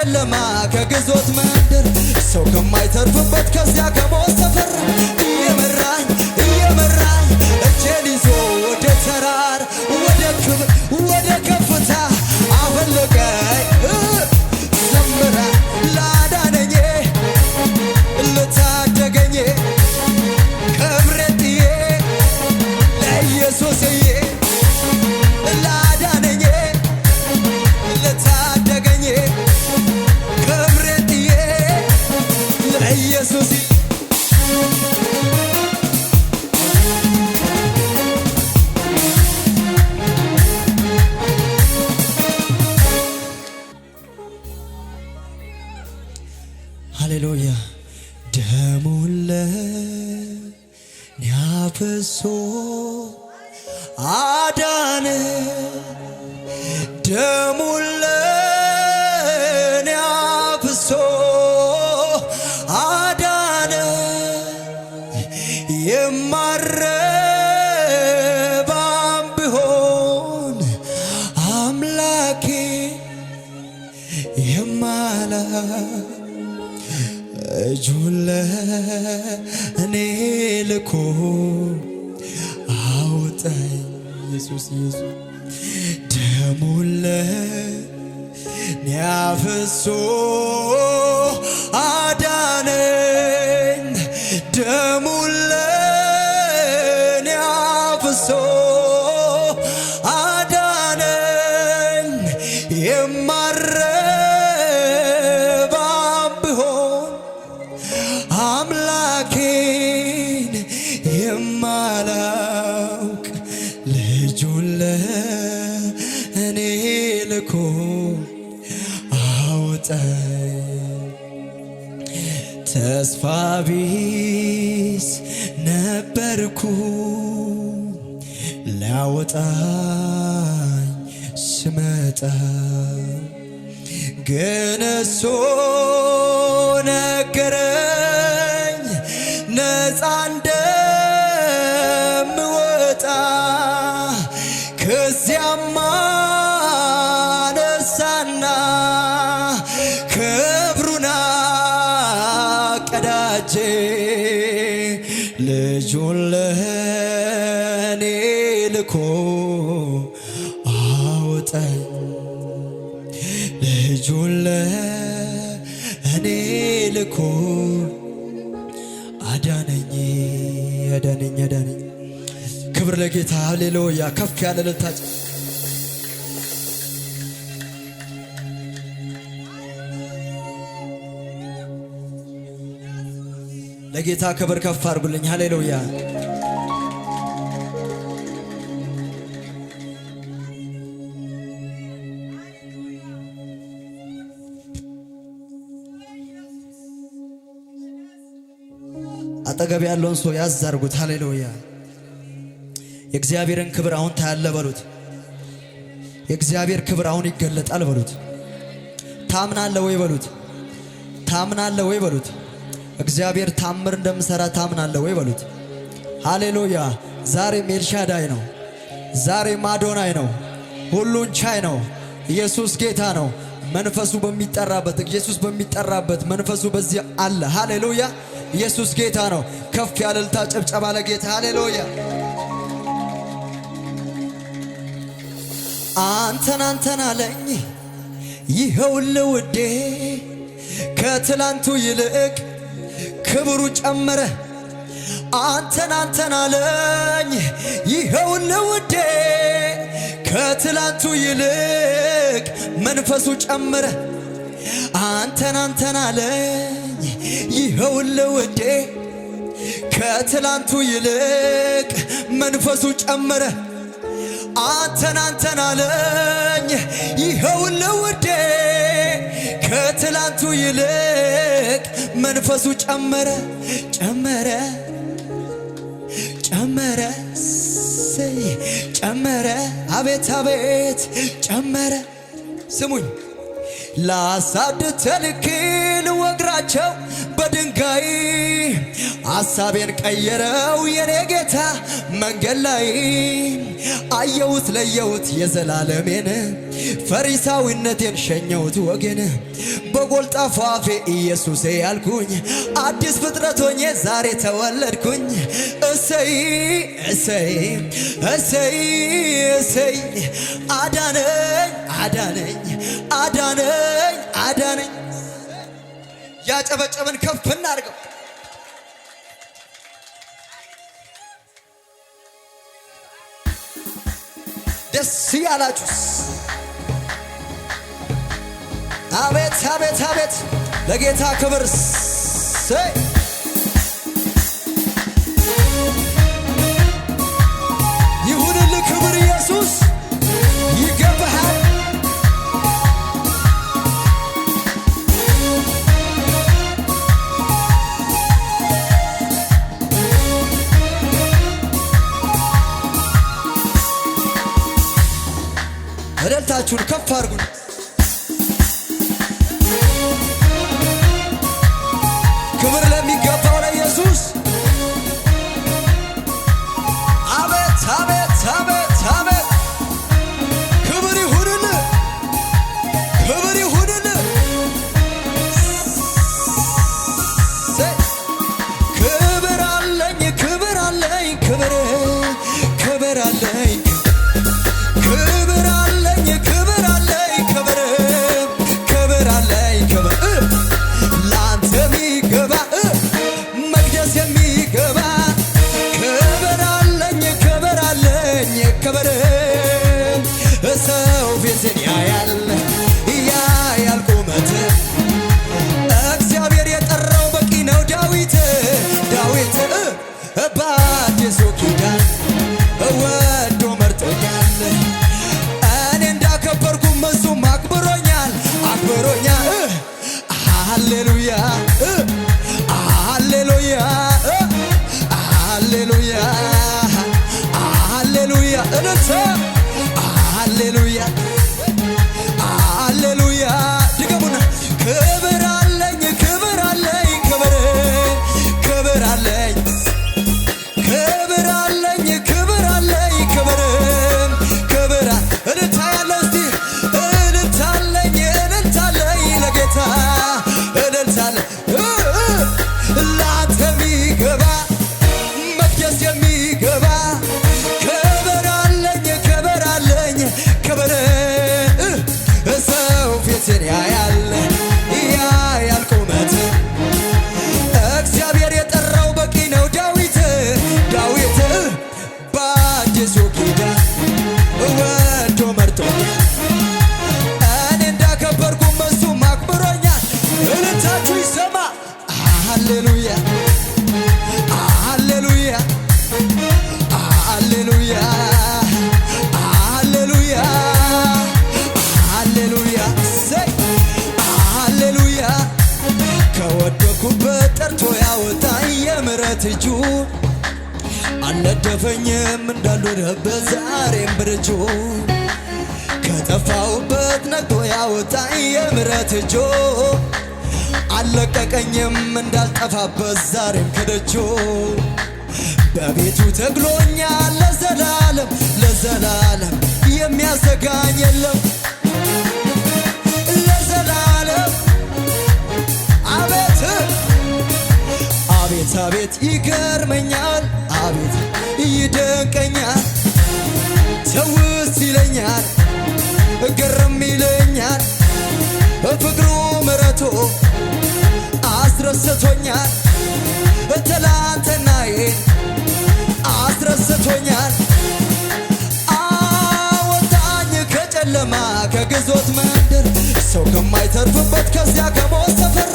ከጨለማ ከግዞት መንደር ሰው ከማይተርፍበት ከዚያ ከሞት ሰፈር እየመራኝ እጄን ይዞ ወደ ተራር ወደ ክብር ወደ ከፍታ አፈለቀኝ ዘምራ ላዳነኝ ለታደገኝ ክብሬን ጥዬ ለኢየሱስዬ ላዳነኝ ለታደገኝ ክብሬን ጥዬ ለኢየሱስ ሃሌሉያ ደሙን ለኔ አፍስሶ አዳነ ደሙን ለኔ አፍስሶ አዳነ የማረባም ብሆን አምላኬ የማላ እጁን ለእኔ ልኮ አውጣኝ ኢየሱስ ደሙን ለእኔ አፍስሶ አዳነኝ ደሙን ለእኔ አፍስሶ አዳነኝ የማረባም ብሆን አምላኬን የማላውቅ ልጁን ለእኔ ልኮ አወጣኝ ተስፋ ቢስ ነበርኩ ሊያወጣኝ ስመጣ ግን እሱ ነገረኝ ነፃ እንደምወጣ ከዚያማ ነሳና ክብሩን አቀዳጀ ልጁን ለእኔ ልኮ አወጣኝ ልጁን ለእኔ ልኮ አዳነኝ አዳነኝ አዳነኝ። ክብር ለጌታ ሃሌሉያ። ከፍ ያለ ልታጭ ለጌታ ክብር ከፍ አድርጉልኝ። ሃሌሉያ። አጠገብ ያለውን ሰው ያዝ አድርጉት። ሃሌሉያ። የእግዚአብሔርን ክብር አሁን ታያለ በሉት። የእግዚአብሔር ክብር አሁን ይገለጣል በሉት። ታምናለ ወይ በሉት። ታምናለ ወይ በሉት። እግዚአብሔር ታምር እንደምሰራ ታምናለ ወይ በሉት። ሃሌሉያ። ዛሬም ኤልሻዳይ ነው። ዛሬም አዶናይ ነው። ሁሉን ቻይ ነው። ኢየሱስ ጌታ ነው። መንፈሱ በሚጠራበት ኢየሱስ በሚጠራበት መንፈሱ በዚህ አለ። ሃሌሉያ። ኢየሱስ ጌታ ነው። ከፍ ያለ እልልታ ጭብጨባ ለጌታ ሃሌሉያ። አንተን አለኝ ይኸውልህ ውዴ ከትላንቱ ይልቅ ክብሩ ጨመረ። አንተን አለኝ ይኸውልህ ውዴ ከትላንቱ ይልቅ መንፈሱ ጨመረ። አንተን አለኝ ይኸውልህ ውዴ ከትላንቱ ይልቅ መንፈሱ ጨመረ። አንተን አለኝ ይኸውልህ ውዴ ከትላንቱ ይልቅ መንፈሱ ጨመረ ጨመረ ጨመረ ጨመረ አቤት አቤት ጨመረ። ስሙኝ ላሳድድ ተልኬ ልወግራቸው ድንጋይ ሐሳቤን ቀየረው የኔ ጌታ መንገድ ላይ አየሁት ለየሁት የዘላለሜን ፈሪሳዊነቴን ሸኘሁት ወጌን በጎልጣፋ አፌ ኢየሱሴ ያልኩኝ አዲስ ፍጥረት ሆኜ ዛሬ ተወለድኩኝ። እሰይ እሰይ እሰይ እሰይ አዳነኝ አዳነኝ አዳነኝ አዳነኝ። ያጨበጨብን ከፍ እናድርገው። ደስ ያላችሁስ? አቤት አቤት አቤት! ለጌታ ክብር ይሁንልህ። ክብር ኢየሱስ ይገባሃል። እልልታችሁን ከፍ አድርጉ። ክብር ለሚገባው ለኢየሱስ። አቤት አቤት አቤት አቤት! ክብር ይሁንልህ፣ ክብር ይሁንልህ። ክብር አለኝ፣ ክብር አለኝ፣ ክብር ክብር አለኝ፣ ክብር አለኝ፣ ክብር አለኝ፣ ክብር ክብር አለኝ፣ ክብር ላንተ የሚገባ መቅደስ የሚገባ ክብር አለኝ፣ ክብር አለኝ፣ ክብር ሰው ፊትን ያያል ያያል ቁመት እግዚአብሔር የጠራው በቂ ነው። ዳዊት ዳዊት በአዲሱ ኪዳን ወዶ መርጦኛል። እኔ እንዳከበርኩም እሱም አክብሮኛል አክብሮኛል። ሃሌሉያ ሃሌሉያ ሃሌሉያ ሃሌሉያ እነተ ሃሌሉያ ሃሌሉያ። ድገሙና ክብር አለኝ ክብር አለኝ ክብር ክብር አለኝ ክብር አለኝ ክብር አለኝ ክብር ክብር እልልታ ያለው እስቲ እልልታ አለኝ እልልታ አለኝ ለጌታ እልልታ አለኝ ላንተ የሚገባ መቅደስ የሚገባ ክብር አለኝ ክብር አለኝ ክብር ሰው ፊትን ያያል ያያል ቁመት እግዚአብሔር የጠራው በቂ ነው። ዳዊት ዳዊት በአዲሱ ኪዳን ወዶ መርጦኛል። እኔ እንዳከበርኩም እሱም አክብሮኛል። እልልታችሁ ይሰማ። ሃሌሉያ ሃሌሉያ ሃሌሉያ ሃሌሉያ ሃሌሉያ ሃሌሉያ። ከወደኩበት ጠርቶ ያወጣኝ የምሕረት እጁ አልነደፈኝም እንዳልኖርበት ዛሬም በደጁ ከጠፋሁበት ነቅቶ ያወጣኝ የምሕረት እጁ አልለቀቀኝም እንዳልጠፋበት ዛሬም ከደጁ በቤቱ ተግሎኛል ለዘላለም ለዘላለም የሚያሰጋኝ የለም ለዘላለም። አቤት አቤት አቤት ይገርመኛል አቤት ይደንቀኛል ተውስ ይለኛል ግርም ይለኛል ፍቅሩ ምሕረቱ አስረስቶኛል ትላንትናዬን አስረስቶኛል። አወጣኝ ከጨለማ ከግዞት መንደር ሰው ከማይተርፍበት ከዚያ ከሞት ሰፈር